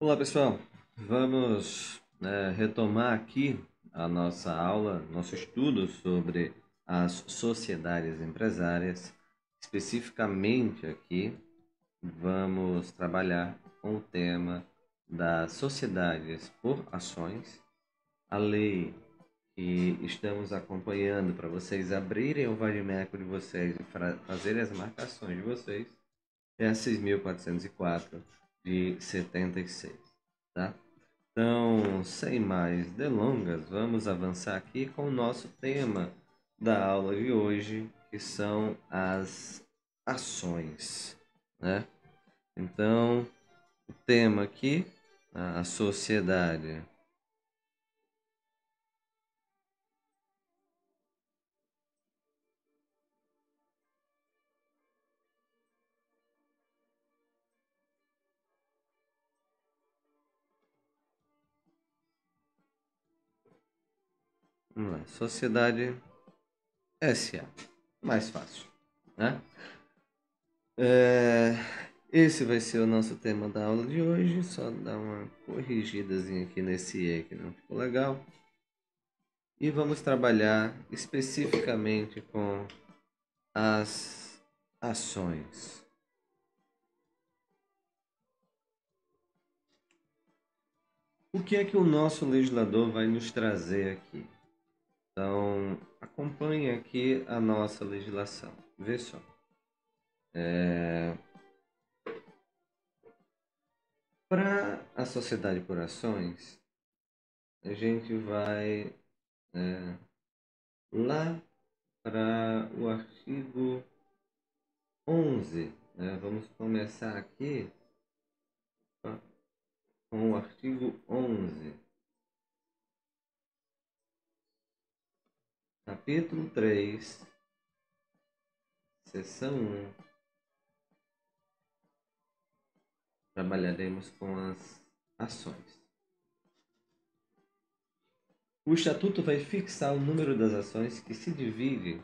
Olá pessoal, vamos retomar aqui a nossa aula, nosso estudo sobre as sociedades empresárias. Especificamente aqui, vamos trabalhar com o tema das sociedades por ações, a lei que estamos acompanhando para vocês abrirem o vadimeco de vocês e fazerem as marcações de vocês, é a 6.404 de 76, tá? Então, sem mais delongas, vamos avançar aqui com o nosso tema da aula de hoje, que são as ações, né? Então, o tema aqui, a sociedade. Vamos lá, sociedade SA, mais fácil, né? Esse vai ser o nosso tema da aula de hoje. Só dar uma corrigidazinha aqui nesse E que não ficou legal. E vamos trabalhar especificamente com as ações. O que é que o nosso legislador vai nos trazer aqui? Então, acompanhe aqui a nossa legislação. Vê só. Para a sociedade por ações, a gente vai lá para o artigo 11. Vamos começar aqui com o artigo 11. Capítulo 3, seção 1. Trabalharemos com as ações. O Estatuto vai fixar o número das ações que se divide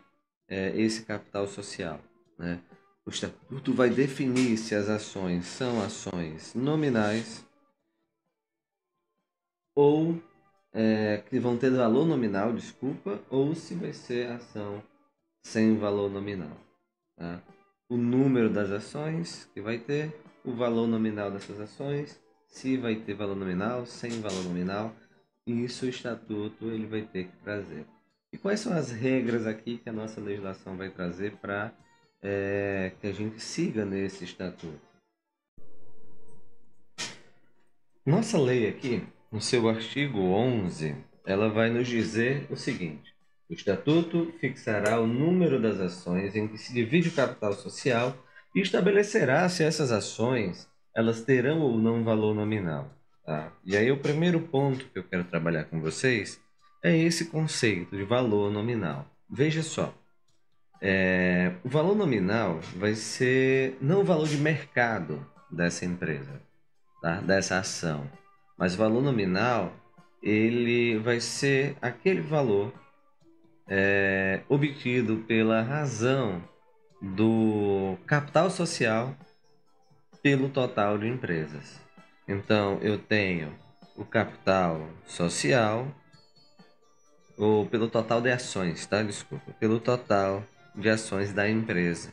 esse capital social, né? O Estatuto vai definir se as ações são ações nominais ou que vão ter valor nominal, ou se vai ser ação sem valor nominal, tá? O número das ações que vai ter, o valor nominal dessas ações, se vai ter valor nominal, sem valor nominal, e isso o Estatuto ele vai ter que trazer. E quais são as regras aqui que a nossa legislação vai trazer para que a gente siga nesse Estatuto? Nossa lei aqui, no seu artigo 11, ela vai nos dizer o seguinte: o Estatuto fixará o número das ações em que se divide o capital social e estabelecerá se essas ações elas terão ou não valor nominal, tá? E aí o primeiro ponto que eu quero trabalhar com vocês é esse conceito de valor nominal. Veja só, o valor nominal vai ser não o valor de mercado dessa empresa, tá? Dessa ação, mas o valor nominal ele vai ser aquele valor obtido pela razão do capital social pelo total de empresas. Então eu tenho o capital social, ou pelo total de ações, tá? Desculpa, pelo total de ações da empresa.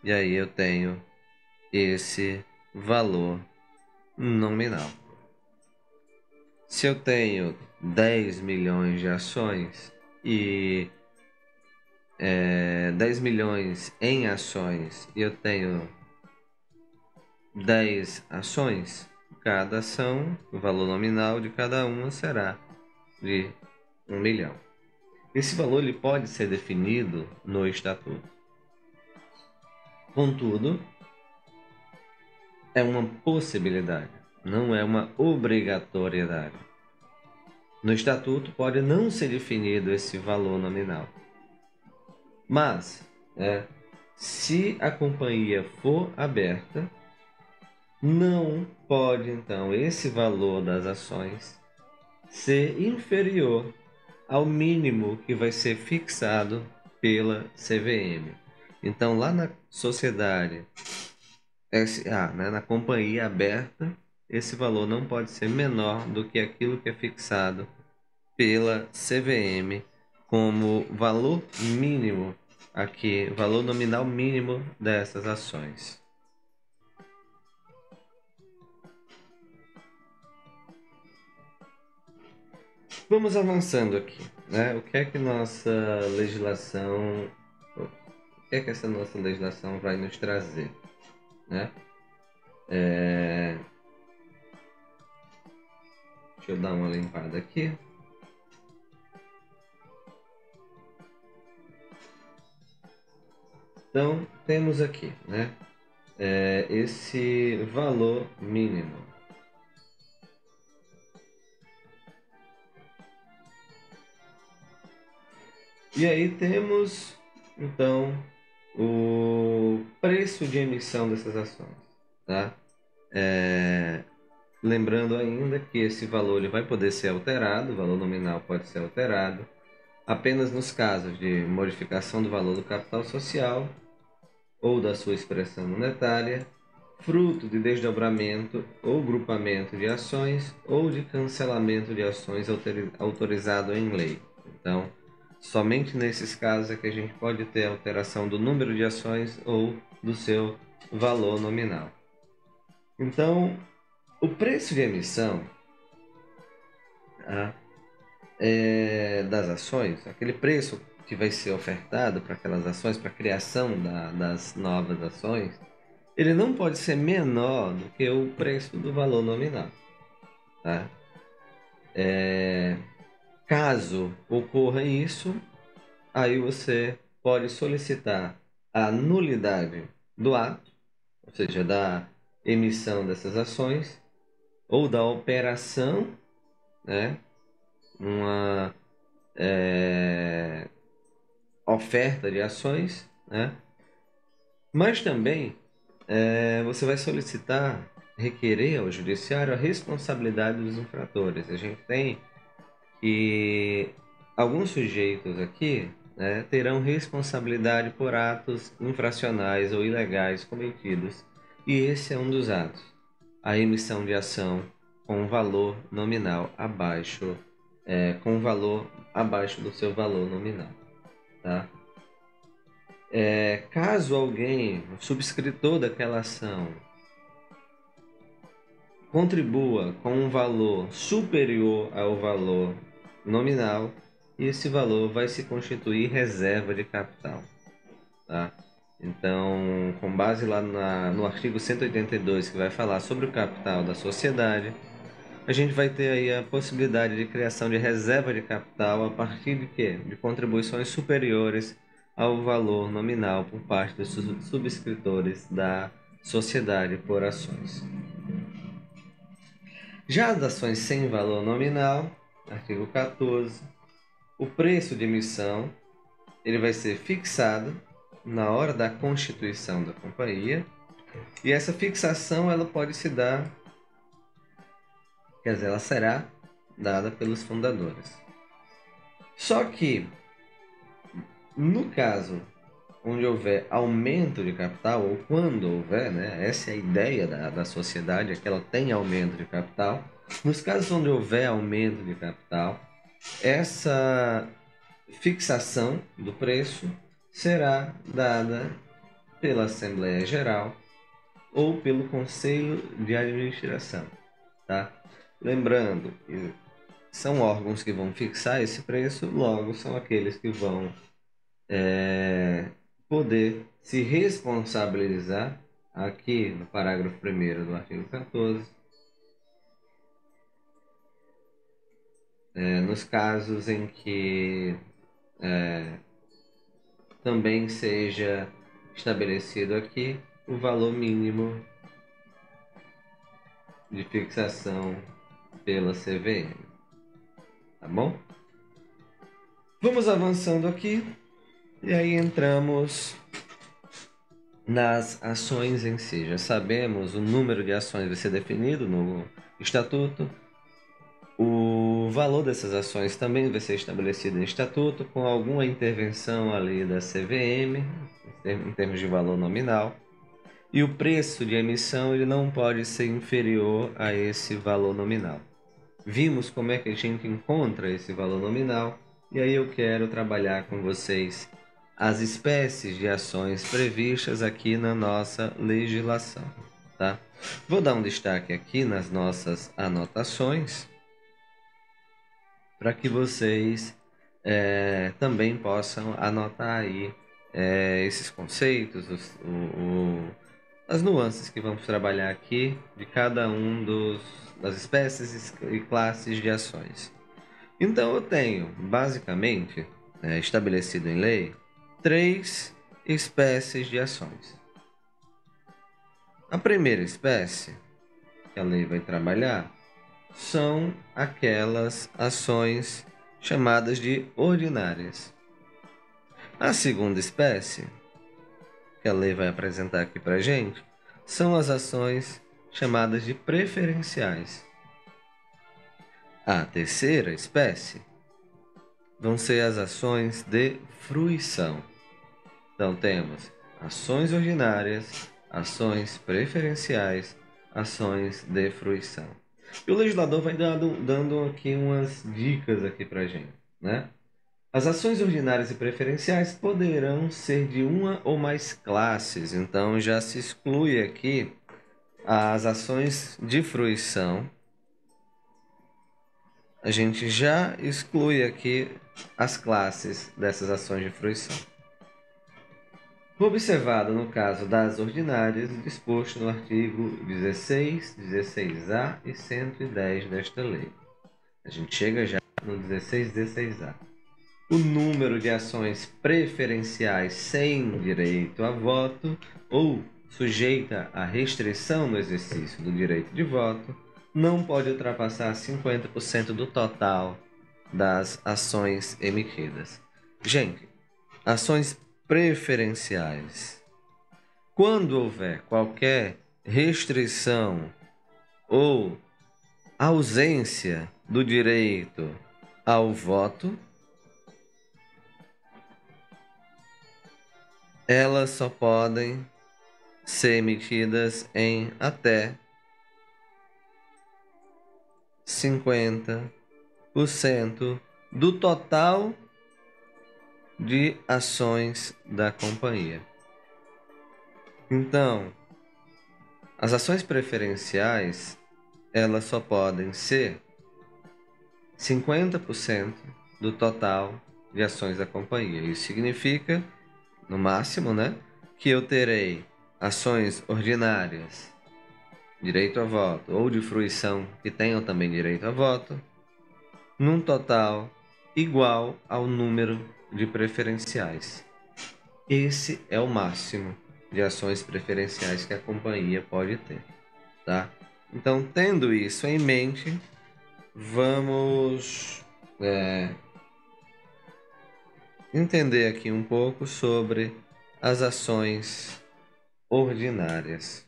E aí eu tenho esse valor nominal. Se eu tenho 10 milhões de ações e 10 milhões em ações e eu tenho 10 ações, cada ação, o valor nominal de cada uma será de 1 milhão. Esse valor ele pode ser definido no Estatuto. Contudo, é uma possibilidade, não é uma obrigatoriedade. No Estatuto pode não ser definido esse valor nominal. Mas, se a companhia for aberta, não pode então esse valor das ações ser inferior ao mínimo que vai ser fixado pela CVM. Então, lá na sociedade SA, na companhia aberta, esse valor não pode ser menor do que aquilo que é fixado pela CVM como valor mínimo aqui, valor nominal mínimo dessas ações. Vamos avançando aqui, né? O que é que essa nossa legislação vai nos trazer, né? Deixa eu dar uma limpada aqui. Então, temos aqui, né? Esse valor mínimo. E aí temos, então, o preço de emissão dessas ações, tá? Lembrando ainda que esse valor ele vai poder ser alterado, o valor nominal pode ser alterado, apenas nos casos de modificação do valor do capital social ou da sua expressão monetária, fruto de desdobramento ou grupamento de ações ou de cancelamento de ações autorizado em lei. Então, somente nesses casos é que a gente pode ter alteração do número de ações ou do seu valor nominal. Então, o preço de emissão das ações, aquele preço que vai ser ofertado para aquelas ações, para a criação das novas ações, ele não pode ser menor do que o preço do valor nominal. Tá? Caso ocorra isso, aí você pode solicitar a nulidade do ato, ou seja, da emissão dessas ações, ou da operação, né? Uma oferta de ações, né? Mas também você vai requerer ao judiciário a responsabilidade dos infratores. A gente tem que alguns sujeitos aqui, né, terão responsabilidade por atos infracionais ou ilegais cometidos, e esse é um dos atos: a emissão de ação com valor nominal abaixo, do seu valor nominal, tá? Caso alguém, o subscritor daquela ação, contribua com um valor superior ao valor nominal, esse valor vai se constituir reserva de capital, tá? Então, com base lá no artigo 182, que vai falar sobre o capital da sociedade, a gente vai ter aí a possibilidade de criação de reserva de capital a partir de quê? De contribuições superiores ao valor nominal por parte dos subscritores da sociedade por ações. Já as ações sem valor nominal, artigo 14, o preço de emissão ele vai ser fixado na hora da constituição da companhia, e essa fixação ela pode se dar, ela será dada pelos fundadores. Só que, no caso onde houver aumento de capital, ou quando houver, né, essa é a ideia da sociedade, é que ela tenha aumento de capital. Nos casos onde houver aumento de capital, essa fixação do preço será dada pela Assembleia Geral ou pelo Conselho de Administração, tá? Lembrando que são órgãos que vão fixar esse preço, logo são aqueles que vão poder se responsabilizar, aqui no parágrafo 1º do artigo 14, nos casos em que também seja estabelecido aqui o valor mínimo de fixação pela CVM, tá bom? Vamos avançando aqui, e aí entramos nas ações em si. Já sabemos o número de ações vai ser definido no estatuto. O valor dessas ações também vai ser estabelecido em estatuto, com alguma intervenção ali da CVM, em termos de valor nominal. e o preço de emissão ele não pode ser inferior a esse valor nominal. Vimos como é que a gente encontra esse valor nominal e aí eu quero trabalhar com vocês as espécies de ações previstas aqui na nossa legislação, tá? Vou dar um destaque aqui nas nossas anotações para que vocês também possam anotar aí esses conceitos, as nuances que vamos trabalhar aqui de cada das espécies e classes de ações. Então eu tenho, basicamente, estabelecido em lei, 3 espécies de ações. A primeira espécie que a lei vai trabalhar são aquelas ações chamadas de ordinárias. A segunda espécie que a lei vai apresentar aqui para a gente são as ações chamadas de preferenciais. A terceira espécie vão ser as ações de fruição. Então temos ações ordinárias, ações preferenciais, ações de fruição. E o legislador vai dando aqui umas dicas aqui para a gente, né? As ações ordinárias e preferenciais poderão ser de uma ou mais classes, então já se exclui aqui as ações de fruição. A gente já exclui aqui as classes dessas ações de fruição. Observado no caso das ordinárias, disposto no artigo 16, 16A e 110 desta lei. A gente chega já no 16, 16A. O número de ações preferenciais sem direito a voto ou sujeita à restrição no exercício do direito de voto não pode ultrapassar 50% do total das ações emitidas. Gente, ações preferenciais. Quando houver qualquer restrição ou ausência do direito ao voto, elas só podem ser emitidas em até 50% do total de ações da companhia. Então, as ações preferenciais, elas só podem ser 50% do total de ações da companhia. Isso significa, no máximo, né, que eu terei ações ordinárias, direito a voto, ou de fruição, que tenham também direito a voto, num total igual ao número de preferenciais. Esse é o máximo de ações preferenciais que a companhia pode ter, tá? Então, tendo isso em mente, vamos entender aqui um pouco sobre as ações ordinárias.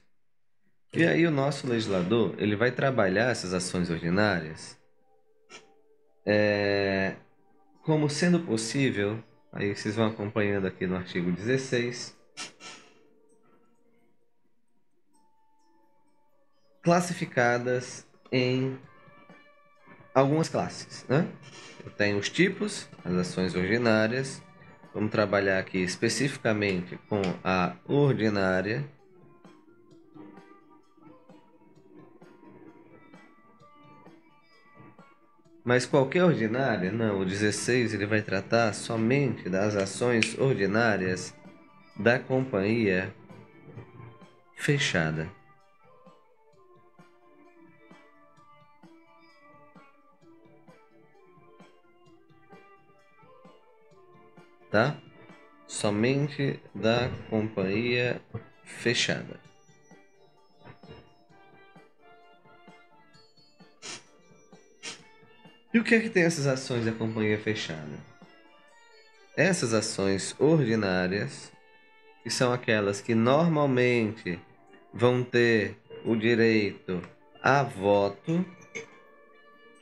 E aí o nosso legislador ele vai trabalhar essas ações ordinárias como sendo possível, aí vocês vão acompanhando aqui no artigo 16, classificadas em algumas classes, né? Eu tenho os tipos, as ações ordinárias. Vamos trabalhar aqui especificamente com a ordinária. Mas qualquer ordinária? Não, o 16 ele vai tratar somente das ações ordinárias da companhia fechada. Tá? Somente da companhia fechada. E o que é que tem essas ações da companhia fechada? Essas ações ordinárias, que são aquelas que normalmente vão ter o direito a voto,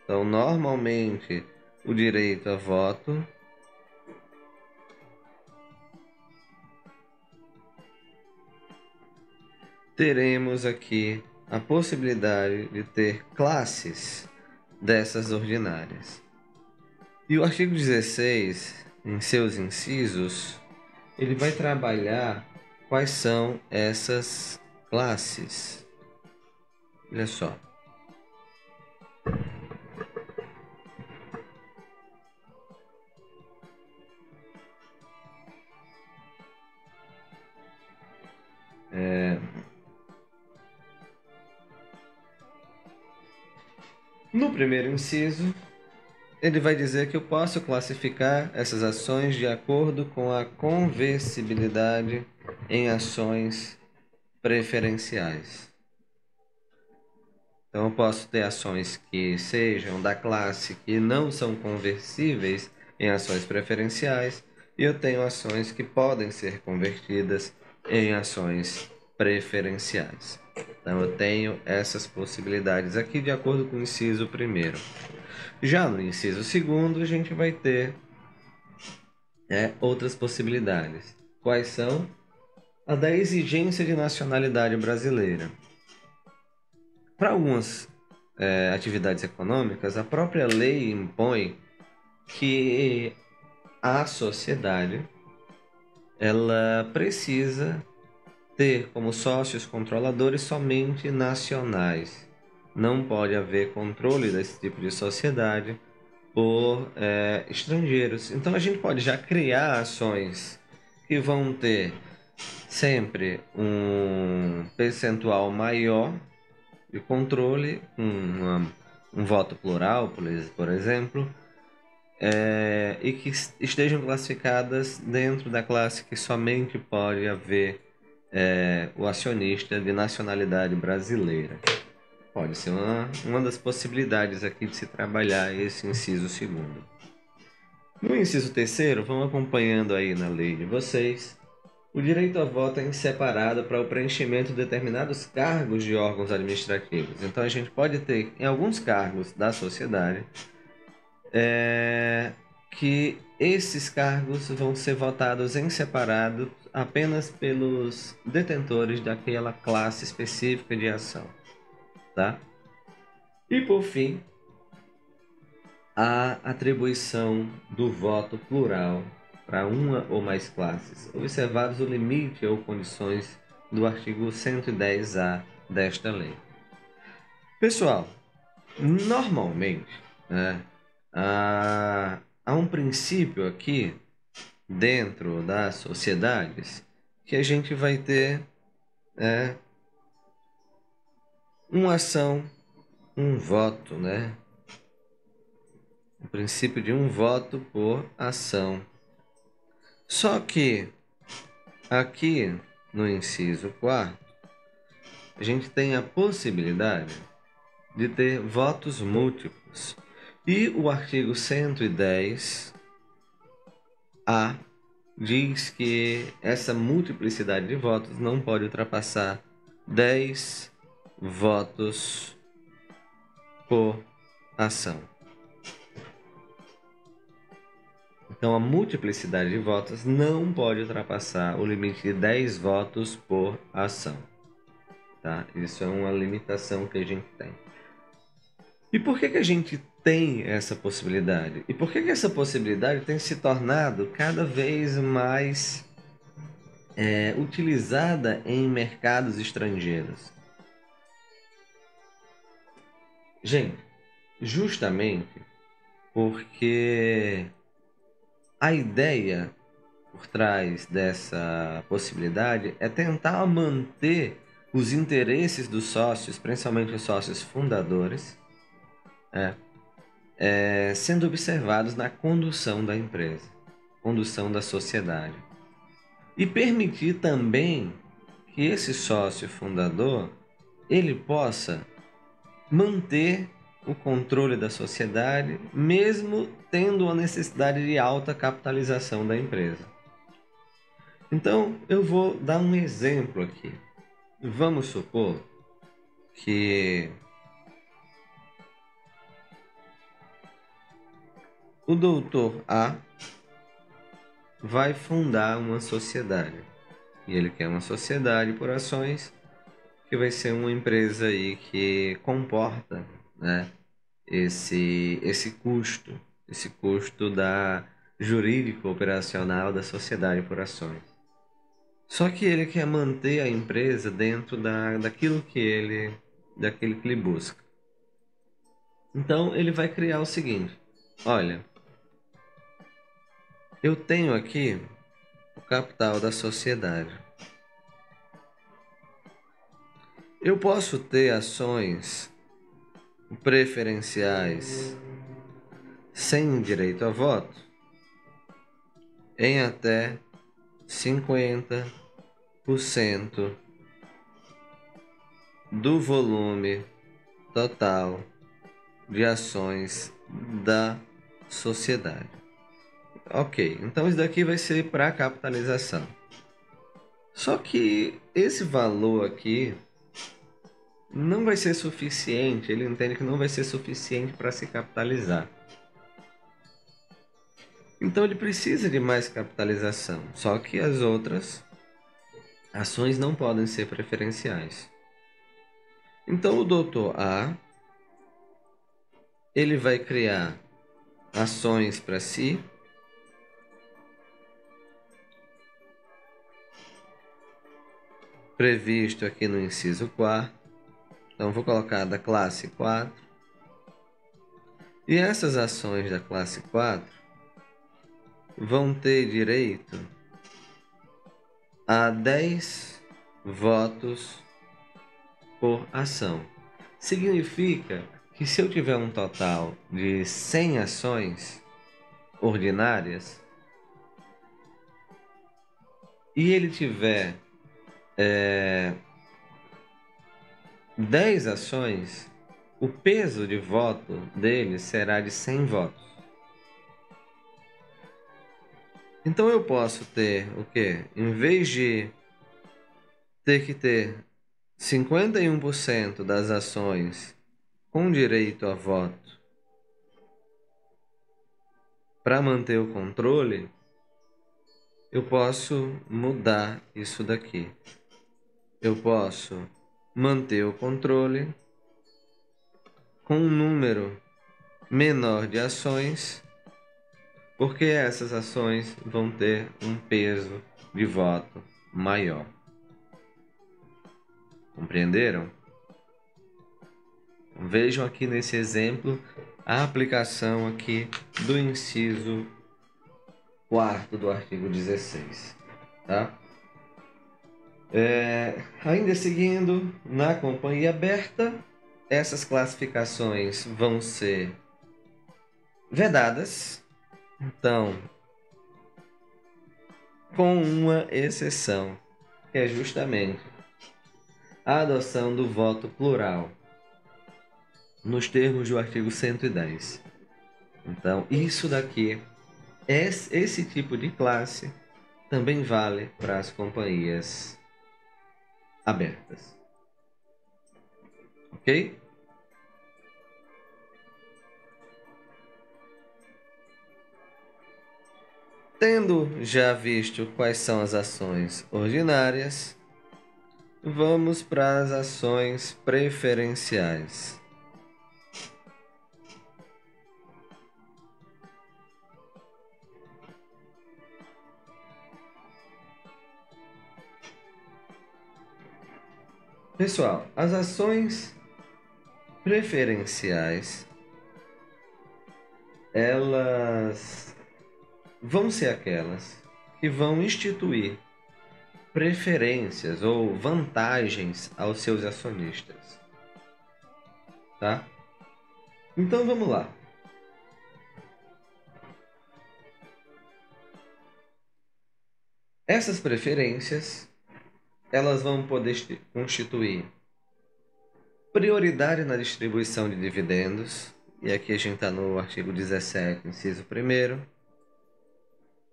então normalmente o direito a voto, teremos aqui a possibilidade de ter classes dessas ordinárias. E o artigo 16, em seus incisos, ele vai trabalhar quais são essas classes. Olha só. No primeiro inciso, ele vai dizer que eu posso classificar essas ações de acordo com a conversibilidade em ações preferenciais. Então, eu posso ter ações que sejam da classe que não são conversíveis em ações preferenciais, e eu tenho ações que podem ser convertidas em ações preferenciais. Então, eu tenho essas possibilidades aqui de acordo com o inciso primeiro. Já no inciso segundo, a gente vai ter outras possibilidades. Quais são? A da exigência de nacionalidade brasileira. Para algumas atividades econômicas, a própria lei impõe que a sociedade ela precisa ter como sócios controladores somente nacionais. Não pode haver controle desse tipo de sociedade por estrangeiros. Então a gente pode já criar ações que vão ter sempre um percentual maior de controle, um voto plural, por exemplo, e que estejam classificadas dentro da classe que somente pode haver o acionista de nacionalidade brasileira. Pode ser uma das possibilidades aqui de se trabalhar esse inciso segundo. No inciso terceiro, vão acompanhando aí na lei de vocês, o direito a voto é separado para o preenchimento de determinados cargos de órgãos administrativos. Então a gente pode ter em alguns cargos da sociedade que esses cargos vão ser votados em separado apenas pelos detentores daquela classe específica de ação. Tá? E por fim, a atribuição do voto plural para uma ou mais classes, observados o limite ou condições do artigo 110A desta lei. Pessoal, normalmente, há um princípio aqui dentro das sociedades que a gente vai ter uma ação, um voto, né? O princípio de um voto por ação. Só que aqui no inciso 4, a gente tem a possibilidade de ter votos múltiplos. E o artigo 110A diz que essa multiplicidade de votos não pode ultrapassar 10 votos por ação. Então, a multiplicidade de votos não pode ultrapassar o limite de 10 votos por ação. Tá? Isso é uma limitação que a gente tem. E por que a gente tem essa possibilidade? E por que essa possibilidade tem se tornado cada vez mais utilizada em mercados estrangeiros? Gente, justamente porque a ideia por trás dessa possibilidade é tentar manter os interesses dos sócios, principalmente os sócios fundadores, sendo observados na condução da empresa, condução da sociedade. E permitir também que esse sócio fundador ele possa manter o controle da sociedade, mesmo tendo a necessidade de alta capitalização da empresa. Então, eu vou dar um exemplo aqui. Vamos supor que o doutor A vai fundar uma sociedade. E ele quer uma sociedade por ações que vai ser uma empresa aí que comporta, né, esse custo da jurídico operacional da sociedade por ações. Só que ele quer manter a empresa dentro daquilo que ele busca. Então ele vai criar o seguinte: olha, eu tenho aqui o capital da sociedade. Eu posso ter ações preferenciais sem direito a voto em até 50% do volume total de ações da sociedade. Ok, então isso daqui vai ser para capitalização. Só que esse valor aqui não vai ser suficiente, ele entende que não vai ser suficiente para se capitalizar. Então ele precisa de mais capitalização, só que as outras ações não podem ser preferenciais. Então o Dr. A, ele vai criar ações para si, previsto aqui no inciso 4. Então vou colocar da classe 4. E essas ações da classe 4 vão ter direito a 10 votos por ação. Significa que se eu tiver um total de 100 ações ordinárias e ele tiver 10 ações, o peso de voto dele será de 100 votos. Então eu posso ter o quê? Em vez de ter que ter 51% das ações com direito a voto para manter o controle, eu posso mudar isso daqui. Eu posso manter o controle com um número menor de ações, porque essas ações vão ter um peso de voto maior. Compreenderam? Vejam aqui nesse exemplo a aplicação aqui do inciso 4º do artigo 16. Tá? Ainda seguindo, na companhia aberta, essas classificações vão ser vedadas. Então, com uma exceção, que é justamente a adoção do voto plural, nos termos do artigo 110. Então, isso daqui, esse tipo de classe, também vale para as companhias abertas. Ok? Tendo já visto quais são as ações ordinárias, vamos para as ações preferenciais. Pessoal, as ações preferenciais, elas vão ser aquelas que vão instituir preferências ou vantagens aos seus acionistas. Tá? Então vamos lá. Essas preferências, elas vão poder constituir prioridade na distribuição de dividendos, e aqui a gente está no artigo 17, inciso 1º.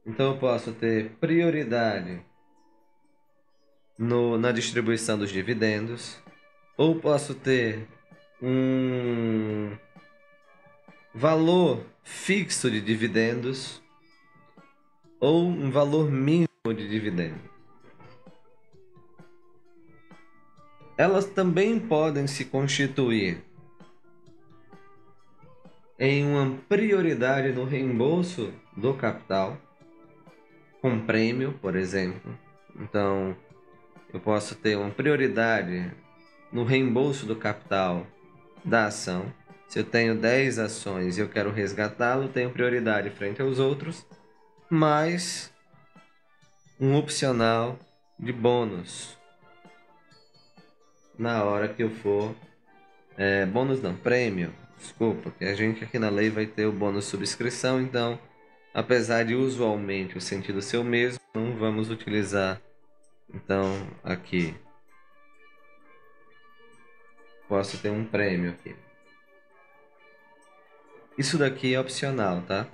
Então eu posso ter prioridade na distribuição dos dividendos, ou posso ter um valor fixo de dividendos ou um valor mínimo de dividendo. elas também podem se constituir em uma prioridade no reembolso do capital, com prêmio, por exemplo. Então, eu posso ter uma prioridade no reembolso do capital da ação. Se eu tenho 10 ações e eu quero resgatá-lo, tenho prioridade frente aos outros, mais um opcional de bônus na hora que eu for... bônus não, prêmio. Desculpa, que a gente aqui na lei vai ter o bônus subscrição, então, apesar de usualmente o sentido ser o mesmo, não vamos utilizar, então, aqui. Posso ter um prêmio aqui. Isso daqui é opcional, tá?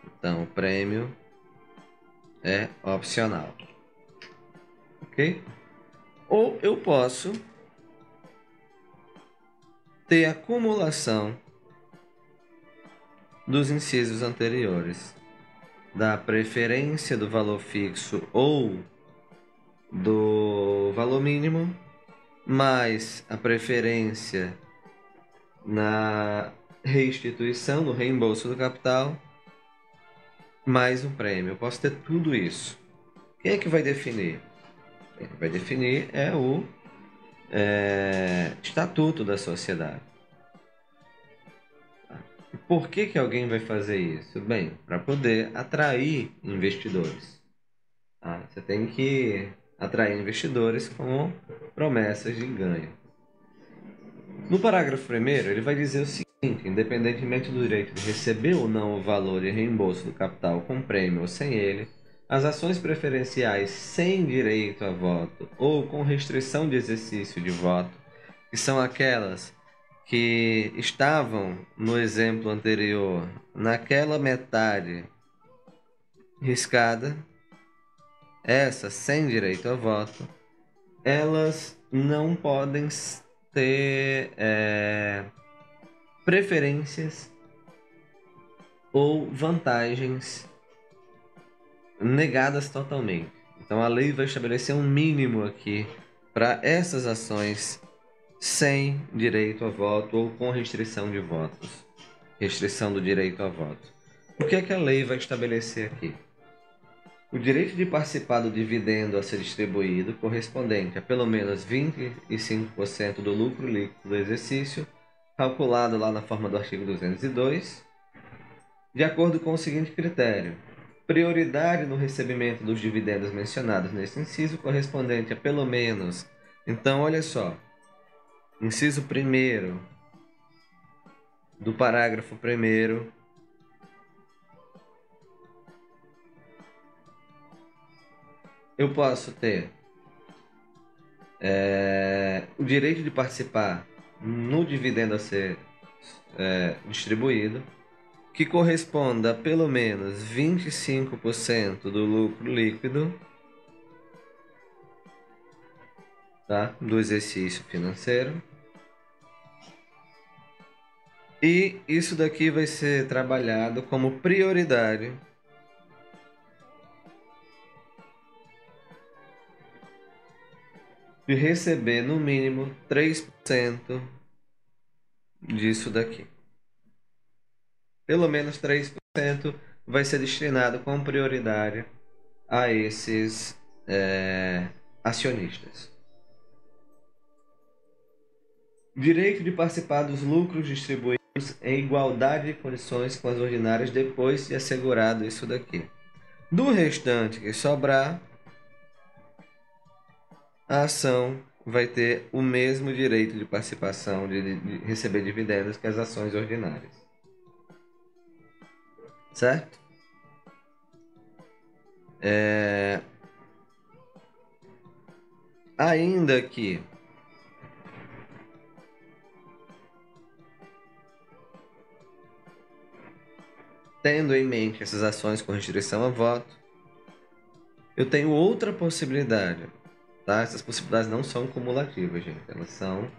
Então, o prêmio é opcional. Ok? Ou eu posso ter acumulação dos incisos anteriores, da preferência do valor fixo ou do valor mínimo, mais a preferência na restituição, no reembolso do capital, mais um prêmio. Eu posso ter tudo isso. Quem é que vai definir? Quem vai definir é o estatuto da sociedade. E por que alguém vai fazer isso? Bem, para poder atrair investidores. Tá? Você tem que atrair investidores com promessas de ganho. No parágrafo 1º, ele vai dizer o seguinte: independentemente do direito de receber ou não o valor de reembolso do capital com prêmio ou sem ele, as ações preferenciais sem direito a voto ou com restrição de exercício de voto, que são aquelas que estavam no exemplo anterior, naquela metade riscada, essa sem direito a voto, elas não podem ter preferências ou vantagens negadas totalmente. Então a lei vai estabelecer um mínimo aqui para essas ações sem direito a voto ou com restrição de votos, restrição do direito a voto. O que é que a lei vai estabelecer aqui? O direito de participar do dividendo a ser distribuído, correspondente a pelo menos 25% do lucro líquido do exercício, calculado lá na forma do artigo 202, de acordo com o seguinte critério: prioridade no recebimento dos dividendos mencionados nesse inciso, correspondente a pelo menos... Então, olha só, inciso 1º do parágrafo 1º, eu posso ter o direito de participar no dividendo a ser distribuído, que corresponda a pelo menos 25% do lucro líquido, tá? Do exercício financeiro. E isso daqui vai ser trabalhado como prioridade de receber no mínimo 3% disso daqui. Pelo menos 3% vai ser destinado com prioridade a esses acionistas. Direito de participar dos lucros distribuídos em igualdade de condições com as ordinárias depois de assegurado isso daqui. Do restante que sobrar, a ação vai ter o mesmo direito de participação de receber dividendos que as ações ordinárias. Certo? Ainda que tendo em mente essas ações com restrição a voto, eu tenho outra possibilidade, tá? Essas possibilidades não são cumulativas, gente. Elas são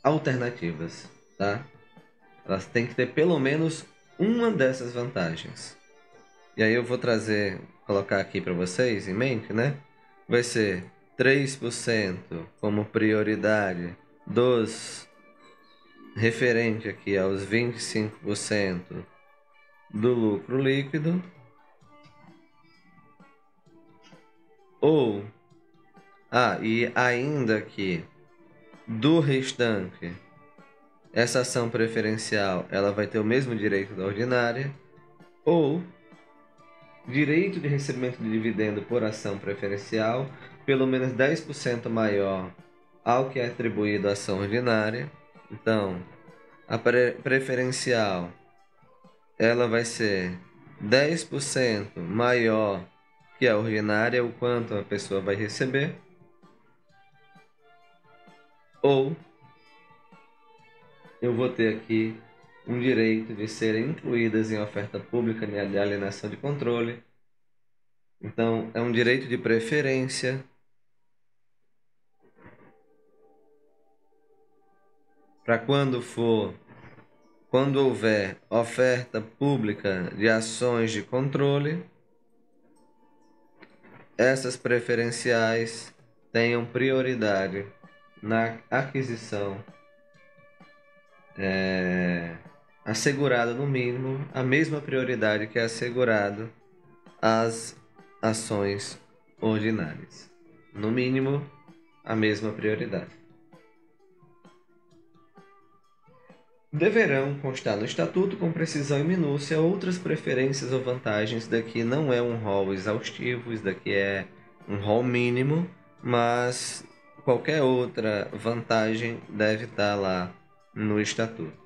alternativas, tá? Elas têm que ter pelo menos uma dessas vantagens. E aí eu vou colocar aqui para vocês em mente, né? Vai ser 3% como prioridade dos referente aqui aos 25% do lucro líquido, ou e ainda que do restante essa ação preferencial ela vai ter o mesmo direito da ordinária, ou direito de recebimento de dividendo por ação preferencial pelo menos 10% maior ao que é atribuído à ação ordinária. Então, a preferencial ela vai ser 10% maior que a ordinária, o quanto a pessoa vai receber, ou eu vou ter aqui um direito de serem incluídas em oferta pública de alienação de controle. Então, é um direito de preferência para quando houver oferta pública de ações de controle, essas preferenciais tenham prioridade na aquisição assegurada, no mínimo, a mesma prioridade que é assegurado às ações ordinárias. No mínimo, a mesma prioridade. Deverão constar no estatuto com precisão e minúcia outras preferências ou vantagens. Isso daqui não é um rol exaustivo, isso daqui é um rol mínimo, mas qualquer outra vantagem deve estar lá no estatuto.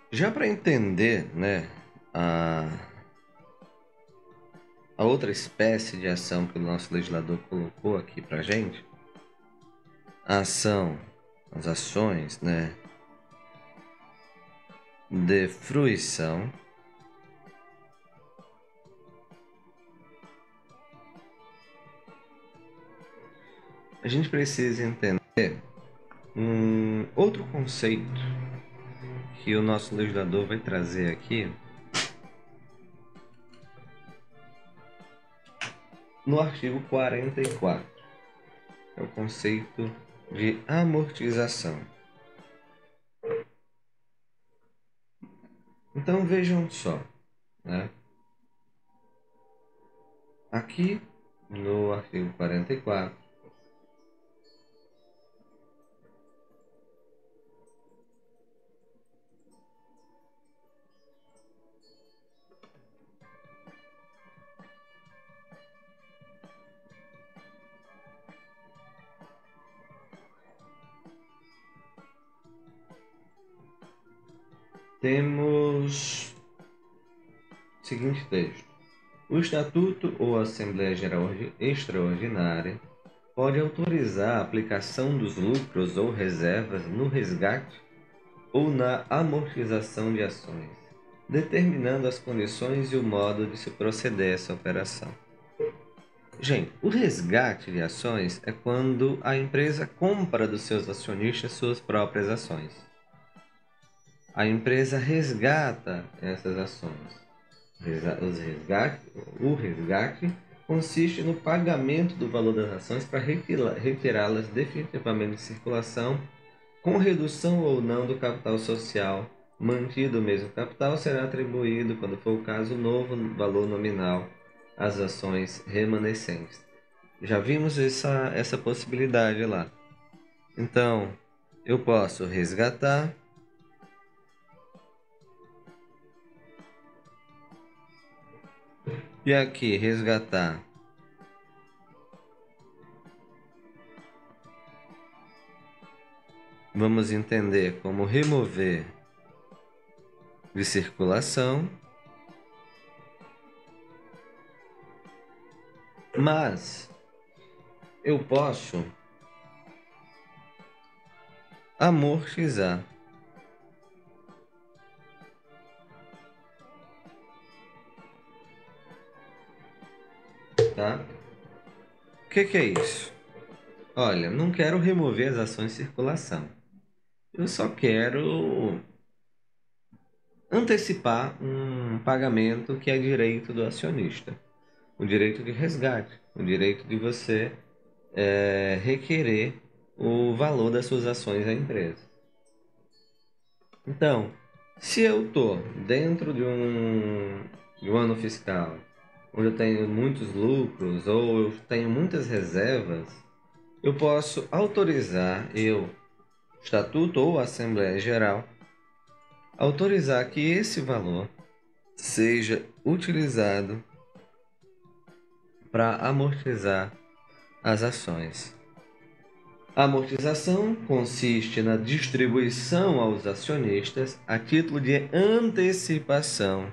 Já para entender, né, a outra espécie de ação que o nosso legislador colocou aqui para gente, a ação, as ações, né, de fruição, a gente precisa entender um outro conceito que o nosso legislador vai trazer aqui no artigo 44, é o conceito de amortização. Então vejam só, né? Aqui no artigo 44, temos o seguinte texto: o Estatuto ou a Assembleia Geral Extraordinária pode autorizar a aplicação dos lucros ou reservas no resgate ou na amortização de ações, determinando as condições e o modo de se proceder a essa operação. Gente, o resgate de ações é quando a empresa compra dos seus acionistas suas próprias ações. A empresa resgata essas ações. O resgate consiste no pagamento do valor das ações para retirá-las definitivamente de circulação, com redução ou não do capital social. Mantido o mesmo capital, será atribuído, quando for o caso, novo valor nominal às ações remanescentes. Já vimos essa possibilidade lá. Então, eu posso resgatar e aqui resgatar vamos entender como remover de circulação, mas eu posso amortizar. que é isso? Olha, não quero remover as ações de circulação. Eu só quero antecipar um pagamento que é direito do acionista. O direito de resgate, o direito de você requerer o valor das suas ações à empresa. Então, se eu estou dentro de um ano fiscal, onde eu tenho muitos lucros ou eu tenho muitas reservas, eu posso autorizar, estatuto ou Assembleia Geral, autorizar que esse valor seja utilizado para amortizar as ações. A amortização consiste na distribuição aos acionistas a título de antecipação.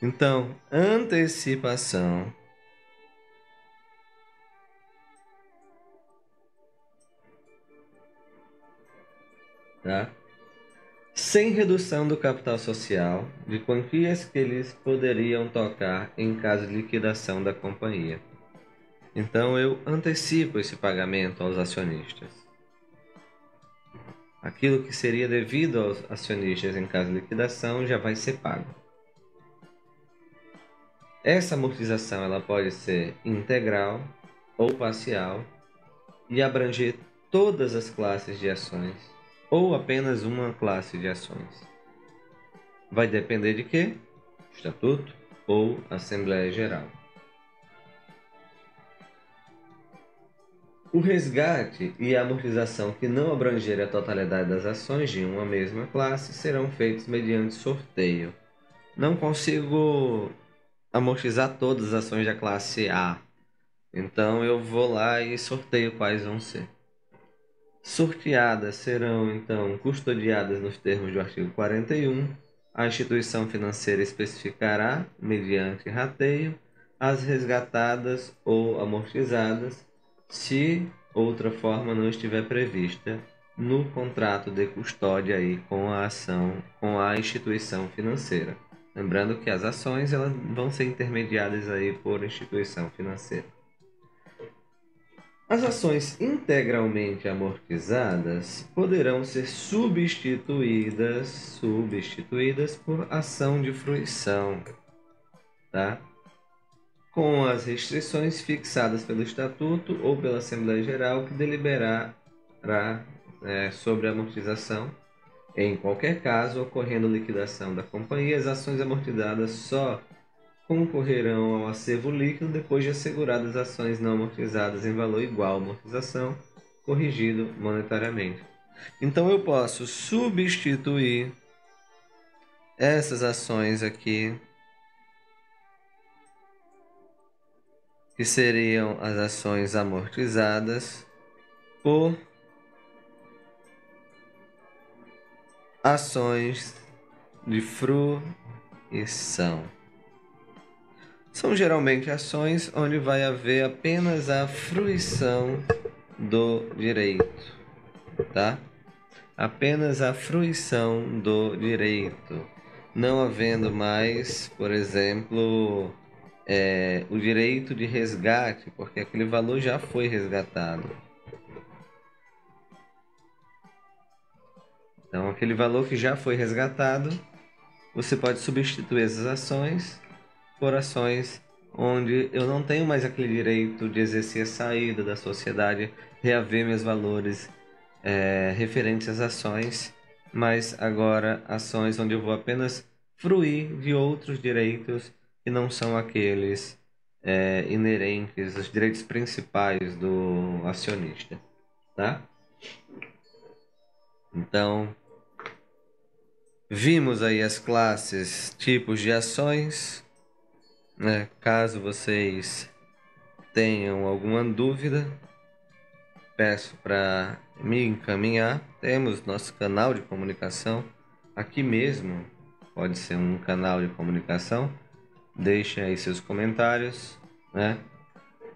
Então, antecipação tá? Sem redução do capital social, de quantias que eles poderiam tocar em caso de liquidação da companhia. Então, eu antecipo esse pagamento aos acionistas. Aquilo que seria devido aos acionistas em caso de liquidação já vai ser pago. Essa amortização ela pode ser integral ou parcial e abranger todas as classes de ações ou apenas uma classe de ações. Vai depender de quê? Estatuto ou Assembleia Geral. O resgate e a amortização que não abrangerem a totalidade das ações de uma mesma classe serão feitos mediante sorteio. Não consigo amortizar todas as ações da classe A, então eu vou lá e sorteio quais vão ser. Sorteadas serão, então, custodiadas nos termos do artigo 41. A instituição financeira especificará, mediante rateio, as resgatadas ou amortizadas, se outra forma não estiver prevista no contrato de custódia aí com a ação, com a instituição financeira. Lembrando que as ações elas vão ser intermediadas aí por instituição financeira. As ações integralmente amortizadas poderão ser substituídas por ação de fruição, tá? Com as restrições fixadas pelo Estatuto ou pela Assembleia Geral que deliberará sobre a amortização. Em qualquer caso, ocorrendo liquidação da companhia, as ações amortizadas só concorrerão ao acervo líquido depois de asseguradas as ações não amortizadas em valor igual à amortização, corrigido monetariamente. Então eu posso substituir essas ações aqui, que seriam as ações amortizadas, por ações de fruição. São geralmente ações onde vai haver apenas a fruição do direito, tá? Apenas a fruição do direito, não havendo mais, por exemplo, o direito de resgate, porque aquele valor já foi resgatado. Então, aquele valor que já foi resgatado, você pode substituir essas ações por ações onde eu não tenho mais aquele direito de exercer a saída da sociedade, reaver meus valores referentes às ações, mas agora ações onde eu vou apenas fruir de outros direitos que não são aqueles inerentes, os direitos principais do acionista, tá? Então, vimos aí as classes, tipos de ações, né? Caso vocês tenham alguma dúvida, peço para me encaminhar. Temos nosso canal de comunicação aqui mesmo, pode ser um canal de comunicação. Deixem aí seus comentários né?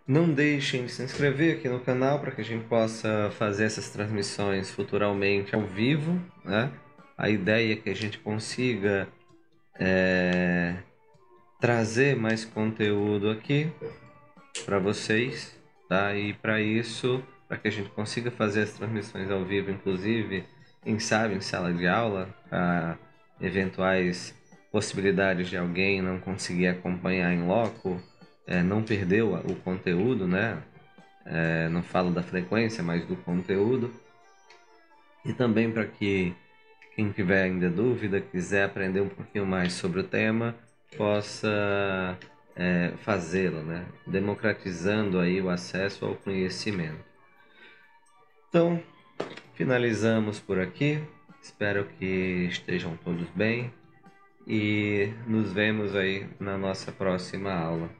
Não deixem de se inscrever aqui no canal para que a gente possa fazer essas transmissões futuramente ao vivo, né? A ideia é que a gente consiga trazer mais conteúdo aqui para vocês, tá? E para isso, para que a gente consiga fazer as transmissões ao vivo, inclusive, quem sabe em sala de aula, para eventuais possibilidades de alguém não conseguir acompanhar em loco, não perder o conteúdo, né? Não falo da frequência, mas do conteúdo. E também para que quem tiver ainda dúvida, quiser aprender um pouquinho mais sobre o tema, possa fazê-lo, né? Democratizando aí o acesso ao conhecimento. Então, finalizamos por aqui. Espero que estejam todos bem e nos vemos aí na nossa próxima aula.